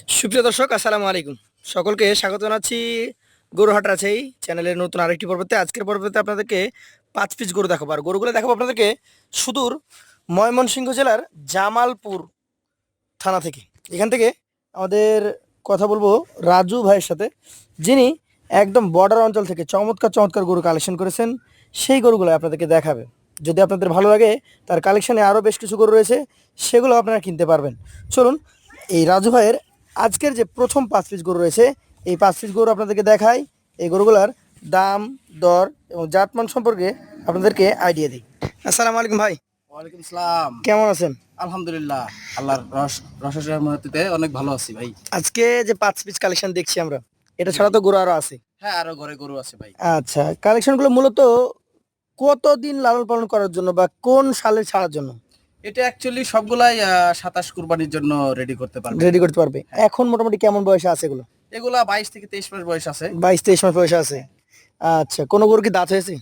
সুপ্রিয় দর্শক, আসসালামু আলাইকুম। সকলকে স্বাগত জানাচ্ছি গরুহাট রাজশাহী চ্যানেলের নতুন আরেকটি পর্বতে। আজকের পর্বতে আপনাদেরকে 5 পিস গরু দেখাবো, আর গরুগুলো দেখাবো আপনাদেরকে সুদূর ময়মনসিংহ জেলার জামালপুর থানা থেকে। এখান থেকে আমাদের কথা বলবো রাজু ভাইয়ের সাথে, যিনি একদম বর্ডার অঞ্চল থেকে চমৎকার চমৎকার গরু কালেকশন করেছেন। সেই গরুগুলো আপনাদেরকে দেখাবে। যদি আপনাদের ভালো লাগে, তার কালেকশানে আরও বেশ কিছু গরু রয়েছে, সেগুলো আপনারা কিনতে পারবেন। চলুন, এই রাজু ভাইয়ের আজকের যে প্রথম 5 পিস গরু রয়েছে, এই 5 পিস গরু আপনাদেরকে দেখাই। এই গরুগুলার দাম, দর এবং জাতমান সম্পর্কে আপনাদেরকে আইডিয়া দিই। আসসালামু আলাইকুম ভাই, ওয়ালাইকুম সালাম। কেমন আছেন? আলহামদুলিল্লাহ, আল্লাহর রসের রহমতে অনেক ভালো আছি ভাই। আজকে যে 5 পিস কালেকশন দেখছি আমরা, এটা ছাড়া তো গরু আরো আছে। হ্যাঁ, আরো ঘরে গরু আছে ভাই। আচ্ছা, কালেকশনগুলো মূলত কতদিন লালন পালন করার জন্য বা কোন সালে ছাড়ার জন্য এটা অ্যাকচুয়ালি সবগুলাই 27 কুরবানির জন্য রেডি করতে পারবে। রেডি করতে পারবে? এখন মোটামুটি কেমন বয়সে আছে এগুলো? এগুলা 22 থেকে 23 মাস বয়স আছে। 22-23 মাস বয়সে আছে। আচ্ছা, কোন গরু কি দাঁত হয়েছে?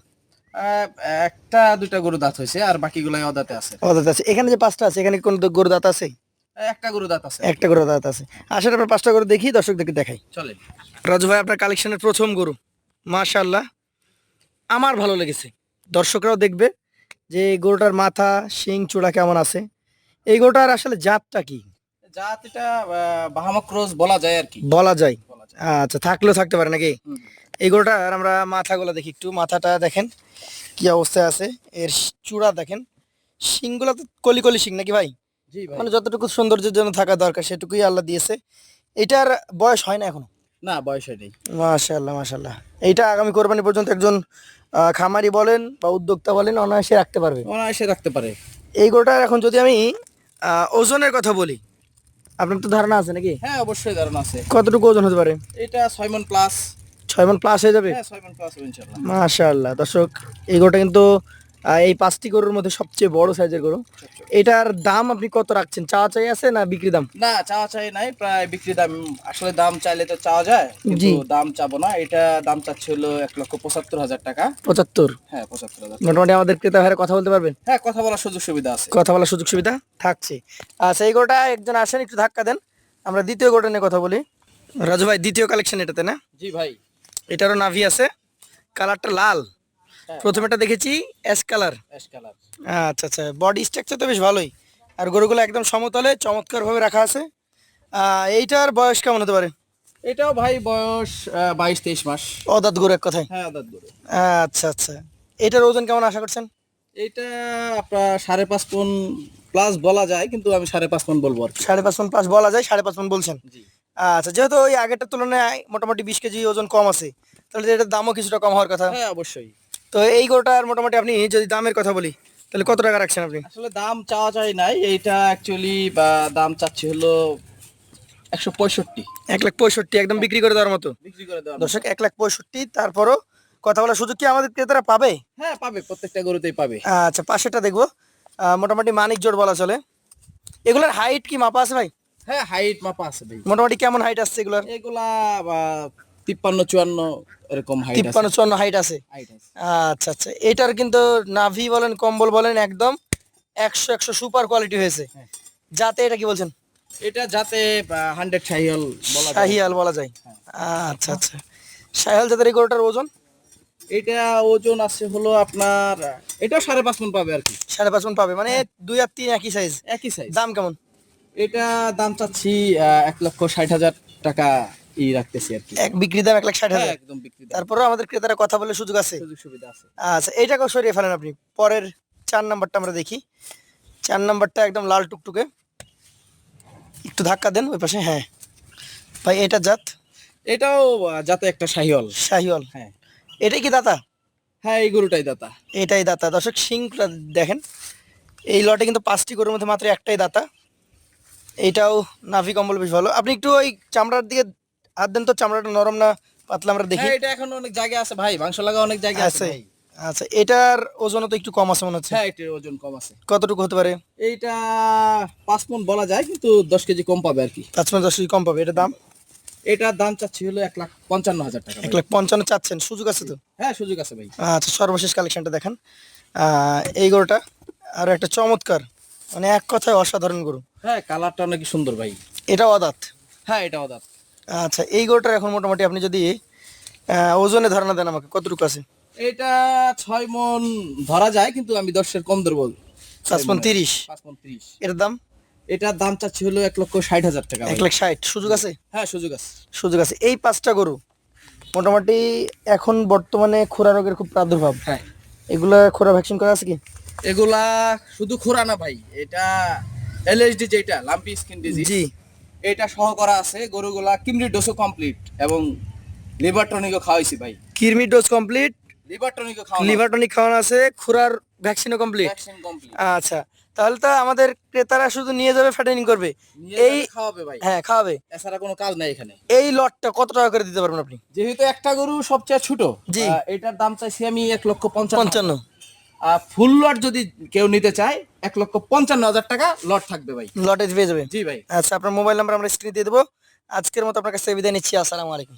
আহ, একটা দুইটা গরু দাঁত হয়েছে, আর বাকিগুলাই অদাঁতে আছে। ও, দাঁত আছে। এখানে যে 5টা আছে, এখানে কোন গরু দাঁত আছে? একটা গরু দাঁত আছে। একটা গরু দাঁত আছে। আসলে আপনার 5টা গরু দেখি, দর্শকদেরকে দেখাই। চলে। রাজু ভাই, আপনার কালেকশনের প্রথম গরু মাশাআল্লাহ আমার ভালো লেগেছে। দর্শকরাও দেখবে যে এই গরুটার মাথা, শিং, চূড়া কেমন আছে। এই গরুটার আসলে জাতটা কি জাত এটা বাহামা ক্রস বলা যায় আর কি। বলা যায়? বলা যায়। আচ্ছা, থাকলেও থাকতে পারে নাকি? হুম। এই গরুটার আমরা মাথাগুলো দেখি একটু। মাথাটা দেখেন কি অবস্থায় আছে, এর চূড়া দেখেন, শিংগুলো তো কলি কলি শিং নাকি ভাই? জি ভাই। মানে যতটুকু সৌন্দর্যের জন্য থাকা দরকার সেটুকুই আল্লাহ দিয়েছে। এটার বয়স হয় না এখনো? না, বয়স নেই। মাশাআল্লাহ মাশাআল্লাহ। এইটা আগামী কোরবানি পর্যন্ত একজন খামারি বলেন বা উদ্যোক্তা বলেন অনায়াসে রাখতে পারবে। অনায়াসে রাখতে পারে। এই গরুটার এখন যদি আমি ওজনের কথা বলি, আপনার তো ধারণা আছে নাকি হ্যাঁ, অবশ্যই ধারণা আছে। কতটুকু ওজন হতে পারে? এটা 6 মণ প্লাস। 6 মণ প্লাস হয়ে যাবে? হ্যাঁ, 6 মণ প্লাস হবে ইনশাআল্লাহ। মাশাআল্লাহ। দর্শক, এই গরুটা কিন্তু এই 5টি গরুর মধ্যে সবচেয়ে বড় সাইজের গরু। এটার দাম আপনি কত রাখছেন? চাওয়া চাই আছে না বিক্রি দাম? না, চাওয়া চাই নাই, প্রায় বিক্রি দাম। আসলে দাম চাইলে তো চাওয়া যায়, কিন্তু জি। দাম চাবো না। এটা দাম চাচ্ছে হলো 1,75,000 টাকা। 75? হ্যাঁ, 75,000। মোটামুটি আমাদের ক্রেতা ভাইরা কথা বলতে পারবেন? হ্যাঁ, কথা বলার সুযোগ সুবিধা আছে। কথা বলার সুযোগ সুবিধা থাকছে। আচ্ছা, এই গরুটা একজন আসেন, একটু ধাক্কা দেন, আমরা দ্বিতীয় গরুটা নিয়ে কথা বলি। রাজু ভাই, দ্বিতীয় কালেকশন এটাতে না? জি ভাই। এটারও নাভি আছে, কালারটা লাল। হ্যাঁ, প্রথমেটা দেখেছি অ্যাশ কালার। Ash colour. আচ্ছা আচ্ছা, বডি স্ট্রাকচার তো বেশ ভালোই, আর গরুগুলো একদম সমতলে চমৎকারভাবে রাখা আছে। এইটার বয়স কেমন হতে পারে? এটাও ভাই বয়স 22-23 মাস। অদাঁত গরু এক কথায়। হ্যাঁ, দাঁত গরু। আচ্ছা আচ্ছা, এটার ওজন কেমন আশা করছেন? এটা আপনার 5.5 মণ প্লাস বলা যায়, কিন্তু আমি 5.5 মণ বলবো আর কি। 5.5 মণ প্লাস বলা যায়, 5.5 মণ বলছেন। জি। আচ্ছা, যেহেতু ওই আগেরটার তুলনায় মোটামুটি 20 কেজি ওজন কম আছে, তাহলে এটার দামও কিছুটা কম হওয়ার কথা। হ্যাঁ, অবশ্যই। তো এই গরুটার মোটামুটি আপনি যদি দামের কথা বলি, তাহলে কত টাকা রাখছেন আপনি? আসলে দাম চাওয়া চাই নাই, এইটা অ্যাকচুয়ালি দাম চাচ্ছি হলো 165। 1,65,000 একদম বিক্রি করে দেওয়ার মতো? বিক্রি করে দেওয়া। দর্শক, 1,65,000, তারপরও কথা বলার সুযোগ কি আমাদের ক্রেতারা পাবে? হ্যাঁ, পাবে, প্রত্যেকটা গরুতেই পাবে। আচ্ছা, পাশেরটা দেখবো। মোটামুটি মানিক জোড় বলা চলে। এগুলার হাইট কি মাপা আছে ভাই? হ্যাঁ, হাইট মাপা আছে ভাই। মোটামুটি কেমন হাইট আসছে এগুলার? এগুলা 53-54 এরকম হাইট আছে। 53-54 হাইট আছে। হাইট আছে। আচ্ছা আচ্ছা, এটার কিন্তু নাভি বলেন, কম্বল বলেন, একদম 100 সুপার কোয়ালিটি হয়েছে। হ্যাঁ। যাতে এটা কি বলছেন? এটা যাতে 100 শাহিওয়াল বলা যায়। শাহিয়াল বলা যায়। হ্যাঁ। আচ্ছা আচ্ছা, শাহিয়াল জাতের এই গরুটার ওজন? এটা ওজন আছে হলো আপনার, এটাও 5.5 মণ পাবে আর কি। 5.5 মণ পাবে, মানে 2 আর 3 একই সাইজ। একই সাইজ। দাম কেমন? এটা দাম চাচ্ছি 1,60,000 টাকা রাখতেছি আর কি। এক বিক্রি দাম 1,60,000। হ্যাঁ, একদম বিক্রি দাম। তারপরেও আমাদের ক্রেতারা কথা বলে সুযোগ আছে। সুযোগ সুবিধা আছে। আচ্ছা, এইটাকেও সরিয়ে ফেলেন আপনি। পরের 4 নাম্বারটা আমরা দেখি। 4 নাম্বারটা একদম লাল টুকটুকে, একটু ধাক্কা দেন ওই পাশে। হ্যাঁ ভাই, এটা জাত? এটাও যাতে একটা শাহিওয়াল। শাহিওয়াল। হ্যাঁ। এটাই কি দাতা? হ্যাঁ, এই গরুটাই দাতা। এটাই দাতা। দর্শক, শিংটা দেখেন, এই লটে কিন্তু 5টি গরুর মধ্যে মাত্র একটাই দাতা। এইটাও নাভি কম্বল বেশ ভালো। আপনি একটু ওই চামড়ার দিকে হাত দেন তো, চামড়াটা নরম না পাতলা আমরা দেখি। হ্যাঁ, এটা এখন অনেক জায়গা আছে ভাই, মাংস লাগা অনেক জায়গা আছে আছে। ভাই। আচ্ছা, এটার ওজনও তো একটু কম আছে মনে হচ্ছে। হ্যাঁ, এটার ওজন কম আছে। কতটুকু হতে পারে? এইটা 5 মণ বলা যায়, কিন্তু 10 কেজি কম পাবে আর কি। 5-10 কম পাবে। এটার দাম? এটার দাম চাচ্ছি হলো 1,55,000 টাকা ভাই। 1,55,000 চাচ্ছেন? সুযোগ আছে তো? হ্যাঁ, সুযোগ আছে ভাই। আচ্ছা, সর্বশেষ কালেকশনটা দেখেন। এই গরুটা আর একটা চমৎকার, মানে এক কথায় অসাধারণ গরু। হ্যাঁ, কালারটা অনেক সুন্দর ভাই। এটা অদাঁত? হ্যাঁ এটাও দাঁত। আচ্ছা, এই গরুটার এখন মোটামুটি আপনি যদি ওজনে ধারণা দেন আমাকে, কতটুকু আছে? এটা 6 মণ ধরা যায়, কিন্তু আমি 10-এর কম ধরবো। 5 মণ 30। 5 মণ 30। এটার দাম? এটার দাম চাচ্ছি হলো 1,60,000 টাকা ভাই। 1,60,000। সুযোগ আছে? হ্যাঁ সুযোগ আছে। সুযোগ আছে। এই 5টা গরু মোটামুটি এখন বর্তমানে খুরা রোগের খুব প্রাদুর্ভাব, হ্যাঁ এগুলা খুরা ভ্যাকসিন করা আছে কি? এগুলা শুধু খোরা না ভাই, এটা এলএসডি যেটা লাম্পি স্কিন ডিজিজ, জি। এটা সহ করা আছে। গরুগুলা কিমরি ডোজও কমপ্লিট এবং লিভার টনিকও খাওয়াইছি ভাই। কিরমি ডোজ কমপ্লিট, লিভার টনিকও খাওয়ানো, লিভার টনিক খাওয়ানো আছে, খুরার ভ্যাকসিনও কমপ্লিট। Vaccine complete. আচ্ছা, তাহলে তো আমাদের ক্রেতারা শুধু নিয়ে যাবে, ফ্যাটেনিং করবে। এই খাওয়াবে ভাই, হ্যাঁ, খাওয়াবে। এছাড়া কোনো কাজ নাই এখানে। এই লটটা কত টাকা করে দিতে পারবেন আপনি? যেহেতু একটা গরু সবচেয়ে ছোট, জি। এটার দাম চাইছি আমি 1,55,000। 55। ফুল লট যদি কেউ নিতে চায় 1,55,000 টাকা লট থাকবে ভাই। লটে পেয়ে যাবে। জি ভাই। আচ্ছা, আপনার মোবাইল নাম্বার আমরা স্ক্রিনে দিয়ে দেবো। আজকের মতো আপনার কাছে বিদায় নিচ্ছি। আসসালামু আলাইকুম।